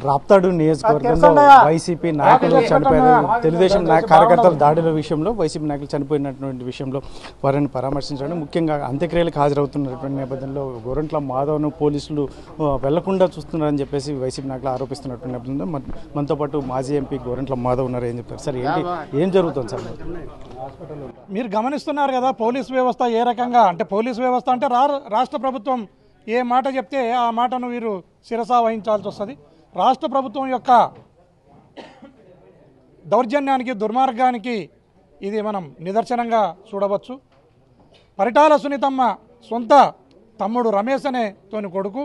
రాప్తాడు నియోజకవర్గంలో వైసీపీ నాయకులు చనిపోయిన తెలుగుదేశం కార్యకర్తల దాడుల విషయంలో వైసీపీ నాయకులు చనిపోయినటువంటి విషయంలో వారిని పరామర్శించడం, ముఖ్యంగా అంత్యక్రియలకు హాజరవుతున్నటువంటి నేపథ్యంలో గోరంట్ల మాధవ్ను పోలీసులు వెళ్లకుండా చూస్తున్నారని చెప్పేసి వైసీపీ నాయకులు ఆరోపిస్తున్నటువంటి నేపథ్యంలో మనతో పాటు మాజీ ఎంపీ గోరంట్ల మాధవ్ ఉన్నారు. ఏం చెప్తారు సార్, ఏం జరుగుతుంది సార్? మీరు గమనిస్తున్నారు కదా పోలీస్ వ్యవస్థ ఏ రకంగా, అంటే పోలీస్ వ్యవస్థ అంటే రాష్ట్ర ప్రభుత్వం ఏ మాట చెప్తే ఆ మాటను వీరు శిరసా వహించాల్సి వస్తుంది. రాష్ట్ర ప్రభుత్వం యొక్క దౌర్జన్యానికి, దుర్మార్గానికి ఇది మనం నిదర్శనంగా చూడవచ్చు. పరిటాల సునీతమ్మ సొంత తమ్ముడు రమేష్ అనే తోని కొడుకు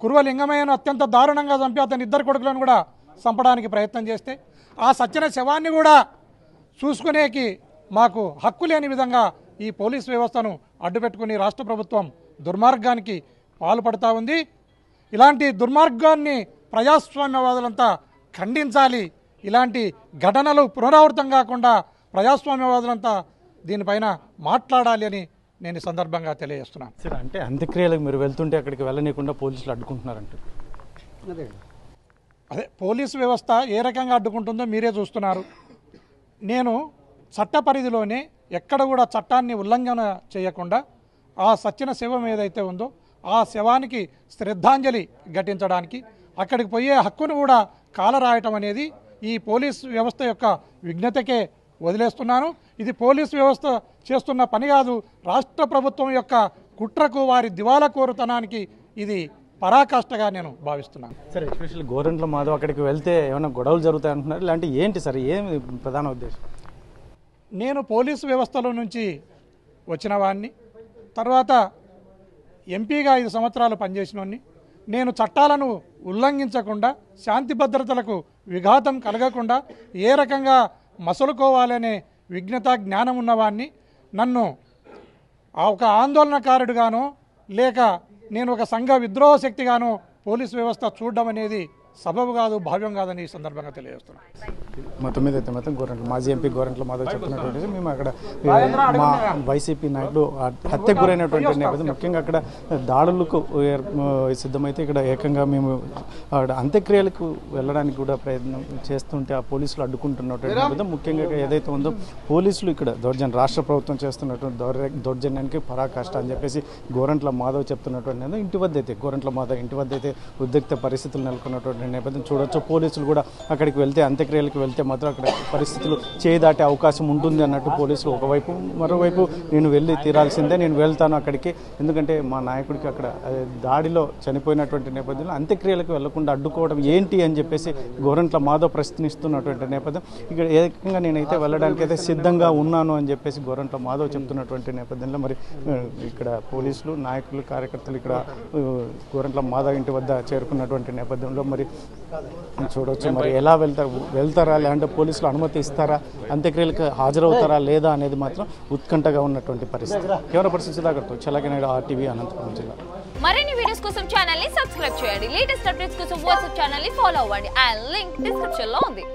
కురువలింగమయ్యను అత్యంత దారుణంగా చంపి అతని ఇద్దరు కొడుకులను కూడా చంపడానికి ప్రయత్నం చేస్తే ఆ సచ్చిన శవాన్ని కూడా చూసుకునేకి మాకు హక్కు లేని విధంగా ఈ పోలీస్ వ్యవస్థను అడ్డుపెట్టుకుని రాష్ట్ర ప్రభుత్వం దుర్మార్గానికి పాల్పడుతూ ఉంది. ఇలాంటి దుర్మార్గాన్ని ప్రజాస్వామ్యవాదులంతా ఖండించాలి. ఇలాంటి ఘటనలు పునరావృతం కాకుండా ప్రజాస్వామ్యవాదులంతా దీనిపైన మాట్లాడాలి అని నేను ఈ సందర్భంగా తెలియజేస్తున్నాను. సార్, అంటే అంత్యక్రియలకు మీరు వెళ్తుంటే అక్కడికి వెళ్ళనీయకుండా పోలీసులు అడ్డుకుంటున్నారంటే అదే పోలీసు వ్యవస్థ ఏ రకంగా అడ్డుకుంటుందో మీరే చూస్తున్నారు. నేను చట్ట పరిధిలోనే ఎక్కడ కూడా చట్టాన్ని ఉల్లంఘన చేయకుండా ఆ సచ్చిన శవం ఏదైతే ఉందో ఆ శవానికి శ్రద్ధాంజలి ఘటించడానికి అక్కడికి పోయే హక్కును కూడా కాలరాయటం అనేది ఈ పోలీస్ వ్యవస్థ యొక్క విఘ్నతకే వదిలేస్తున్నాను. ఇది పోలీస్ వ్యవస్థ చేస్తున్న పని కాదు, రాష్ట్ర ప్రభుత్వం యొక్క కుట్రకు, వారి దివాలా కోరుతనానికి ఇది పరాకాష్ఠగా నేను భావిస్తున్నాను. సార్, ఎస్పెషల్లీ గోరంట్ల మాధవ్ అక్కడికి వెళ్తే ఏమైనా గొడవలు జరుగుతాయి అంటున్నారు, ఇలాంటి ఏంటి సార్, ఏమి ప్రధాన ఉద్దేశం? నేను పోలీసు వ్యవస్థలో నుంచి వచ్చిన వాడిని, తర్వాత ఎంపీగా 5 సంవత్సరాలు పనిచేసినోడిని. నేను చట్టాలను ఉల్లంఘించకుండా, శాంతి భద్రతలకు విఘాతం కలగకుండా ఏ రకంగా మసలుకోవాలనే విఘ్నత జ్ఞానం ఉన్నవాడిని. నన్ను ఒక ఆందోళనకారుడుగానో లేక నేను ఒక సంఘ విద్రోహ శక్తిగానో పోలీస్ వ్యవస్థ చూడడం అనేది సబబు కాదు, భావ్యం కాదని ఈ సందర్భంగా తెలియజేస్తున్నాను. మొత్తం మీద అయితే మాత్రం గోరంట్ల ఎంపీ గోరంట్ల మాధవ్ చెప్తున్నటువంటి మేము అక్కడ మా వైసీపీ నాయకులు హత్యకు గురైనటువంటి నేపథ్యం, ముఖ్యంగా అక్కడ దాడులకు సిద్ధమైతే ఇక్కడ ఏకంగా మేము అంత్యక్రియలకు వెళ్ళడానికి కూడా ప్రయత్నం చేస్తుంటే ఆ పోలీసులు అడ్డుకుంటున్నటువంటి నేపథ్యం, ముఖ్యంగా ఏదైతే ఉందో పోలీసులు ఇక్కడ రాష్ట్ర ప్రభుత్వం చేస్తున్నటువంటి దౌర్జన్యానికి పరాకాష్ట అని చెప్పేసి గోరంట్ల మాధవ్ చెప్తున్నటువంటి ఇంటి వద్ద అయితే గోరంట్ల మాధవ్ ఇంటి వద్ద అయితే ఉద్రిక్త పరిస్థితులు నెలకొన్నటువంటి నేపథ్యం చూడొచ్చు. పోలీసులు కూడా అక్కడికి వెళ్తే, అంత్యక్రియలకు వెళ్తే మాత్రం అక్కడ పరిస్థితులు చేదాటే అవకాశం ఉంటుంది అన్నట్టు పోలీసులు ఒకవైపు, మరోవైపు నేను వెళ్ళి తీరాల్సిందే, నేను వెళ్తాను అక్కడికి, ఎందుకంటే మా నాయకుడికి అక్కడ దాడిలో చనిపోయినటువంటి నేపథ్యంలో అంత్యక్రియలకు వెళ్లకుండా అడ్డుకోవడం ఏంటి అని చెప్పేసి గోరంట్ల మాధవ్ ప్రశ్నిస్తున్నటువంటి నేపథ్యం, ఇక్కడ ఏకంగా నేనైతే వెళ్ళడానికి అయితే సిద్ధంగా ఉన్నాను అని చెప్పేసి గోరంట్ల మాధవ్ చెప్తున్నటువంటి నేపథ్యంలో మరి ఇక్కడ పోలీసులు, నాయకులు, కార్యకర్తలు ఇక్కడ గోరంట్ల మాధవ్ ఇంటి వద్ద చేరుకున్నటువంటి నేపథ్యంలో మరి చూడవచ్చు మరి ఎలా వెళ్తారా లేదంటే పోలీసులు అనుమతి ఇస్తారా, అంత్యక్రియలకు హాజరవుతారా లేదా అనేది మాత్రం ఉత్కంఠగా ఉన్నటువంటి పరిస్థితి. కెమెరా పర్సన్ సుధాకర్తో చల్లకనాయుడు, RTV, అనంతపురం జిల్లా. మరిన్ని వీడియోస్ కోసం ఛానల్ ని సబ్స్క్రైబ్ చేయండి. లేటెస్ట్ అప్డేట్స్ కోసం వాట్సాప్ ఛానల్ ని ఫాలో అవ్వండి. ఆ లింక్ డిస్క్రిప్షన్ లో ఉంది.